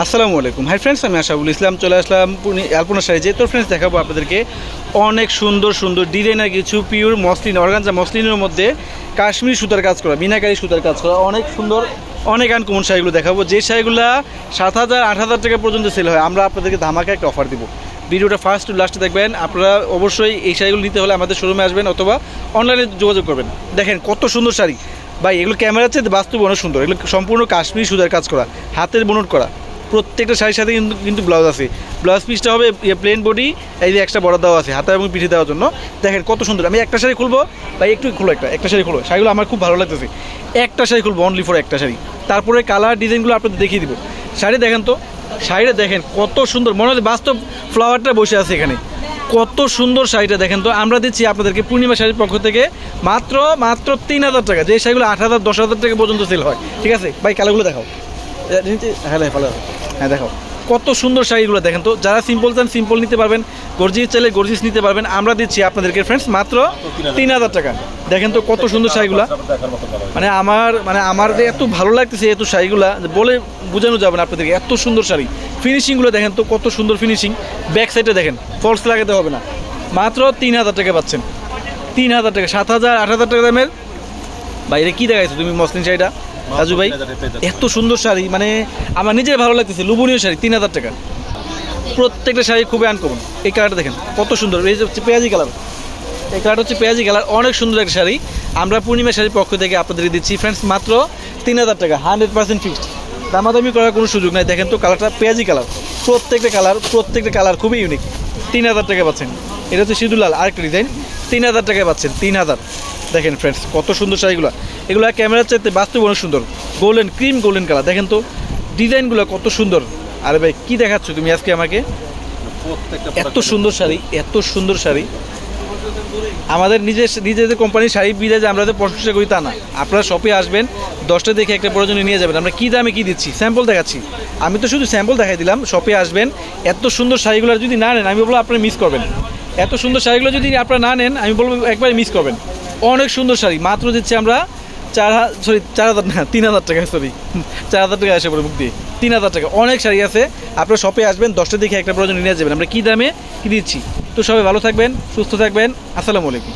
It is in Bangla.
আসসালামু আলাইকুম। হাই ফ্রেন্ডস, আমি আশাফুল ইসলাম চলে আসলাম আলপনা শাড়িতে। তো ফ্রেন্ডস, দেখাবো আপনাদেরকে অনেক সুন্দর সুন্দর ডিজাইনার কিছু পিওর মসলিন, অর্গানজা মসলিনের মধ্যে কাশ্মীরি সুতার কাজ করা, মিনাকারি সুতার কাজ করা অনেক সুন্দর, অনেক আনকমন শাড়িগুলো দেখাবো। যে শাড়িগুলো 7,000 8,000 টাকা পর্যন্ত সেল হয়, আমরা আপনাদেরকে ধামাকা একটা অফার দিব। ভিডিওটা ফার্স্ট টু লাস্টে দেখবেন। আপনারা অবশ্যই এই শাড়িগুলো নিতে হলে আমাদের শোরুমে আসবেন অথবা অনলাইনে যোগাযোগ করবেন। দেখেন কত সুন্দর শাড়ি ভাই, এগুলো ক্যামেরার চেয়ে বাস্তবে অনেক সুন্দর। এগুলো সম্পূর্ণ কাশ্মীরি সুতার কাজ করা, হাতের বুনট করা। প্রত্যেকটা শাড়ির সাথে কিন্তু ব্লাউজ আছে। ব্লাউজ পিসটা হবে প্লেন বডি, এই যে এক্সট্রা বর্ডার দেওয়া আছে হাতে এবং পিঠে দেওয়ার জন্য। দেখেন কত সুন্দর। আমি একটা শাড়ি খুলবো ভাই, একটু খুলো, একটা শাড়ি খুলো। শাড়িগুলো আমার খুব ভালো লাগতেছে। একটা শাড়ি খুলবো অনলি ফর একটা শাড়ি, তারপরে কালার ডিজাইনগুলো আপনাদের দেখিয়ে দিব। শাড়ি দেখেন তো, শাড়িটা দেখেন কত সুন্দর, মনে হয় বাস্তব ফ্লাওয়ারটা বসে আছে এখানে। কত সুন্দর শাড়িটা দেখেন তো। আমরা দিচ্ছি আপনাদেরকে পূর্ণিমা শাড়ির পক্ষ থেকে মাত্র 3,000 টাকা। যে শাড়িগুলো 8,000 10,000 টাকা পর্যন্ত সেল হয়। ঠিক আছে ভাই, কালারগুলো দেখাও। হ্যাঁ ভালো, হ্যাঁ দেখো কত সুন্দর শাড়িগুলো দেখেন তো। যারা সিম্পল চান সিম্পল নিতে পারবেন, গর্জিয়াস চাইলে গর্জিয়াস নিতে পারবেন। আমরা দিচ্ছি আপনাদেরকে ফ্রেন্ডস মাত্র 3,000 টাকা। দেখেন তো কত সুন্দর শাড়িগুলো। আমার এত ভালো লাগতেছে এত শাড়িগুলা, বলে বোঝানো যাবে না আপনাদেরকে। এত সুন্দর শাড়ি, ফিনিশিংগুলো দেখেন তো কত সুন্দর ফিনিশিং। ব্যাক সাইডে দেখেন, ফলস লাগাতে হবে না। মাত্র 3,000 টাকা পাচ্ছেন। 3,000 টাকা, 7,000 8,000 টাকা দামের বাইরে কি দেখাইছো তুমি মসলিন শাড়িটা রাজু ভাই? এত সুন্দর শাড়ি, মানে আমার নিজের ভালো লাগতেছে। লোভনীয় শাড়ি, 3,000 টাকা। প্রত্যেকটা শাড়ি খুবই আনকমন। এই কালারটা দেখেন কত সুন্দর, এই যে হচ্ছে পেঁয়াজি কালার। এই কালারটা হচ্ছে পেঁয়াজি কালার, অনেক সুন্দর একটা শাড়ি। আমরা পূর্ণিমা শাড়ির পক্ষ থেকে আপনাদের দিচ্ছি ফ্রেন্ডস মাত্র 3,000 টাকা, 100% ফিক্সড। দামাদামি করার কোনো সুযোগ নাই। দেখেন তো কালারটা পেঁয়াজি কালার, প্রত্যেকটা কালার খুবই ইউনিক। 3,000 টাকা পাচ্ছেন। এটা হচ্ছে সিঁদুর লাল, আরেকটা ডিজাইন। 3,000 টাকায় পাচ্ছেন, 3,000। দেখেন ফ্রেন্ডস কত সুন্দর শাড়িগুলো। এগুলো ক্যামেরার চাইতে বাস্তবে অনেক সুন্দর। Golden, cream golden colour. দেখেন তো ডিজাইনগুলো কত সুন্দর। আরে ভাই কি দেখাচ্ছ তুমি আজকে আমাকে? এত সুন্দর শাড়ি, এত সুন্দর শাড়ি। আমাদের নিজেদের কোম্পানির শাড়ি বিদেশে আমরা তো প্রশংসা করি তা না। আপনারা শপে আসবেন, 10টা দেখে একটা প্রয়োজনে নিয়ে যাবেন। আমরা কী দামে কী দিচ্ছি স্যাম্পল দেখাচ্ছি। আমি তো শুধু স্যাম্পল দেখাই দিলাম। শপে আসবেন, এত সুন্দর শাড়িগুলো যদি না নেন আমি বলবো আপনারা মিস করবেন। এত সুন্দর শাড়িগুলো যদি আপনারা না নেন আমি বলবো একবারে মিস করবেন। অনেক সুন্দর শাড়ি মাত্র দিচ্ছি আমরা 4,000 না 3,000 টাকা। 4,000 টাকা আসে পরে মুখ দিয়ে। 3,000 টাকা। অনেক শাড়ি আছে, আপনারা শপে আসবেন, 10টা দেখে একটা প্রয়োজন নিয়ে যাবেন। আমরা কী দামে কী দিচ্ছি। তো সবাই ভালো থাকবেন, সুস্থ থাকবেন। আসসালামু আলাইকুম।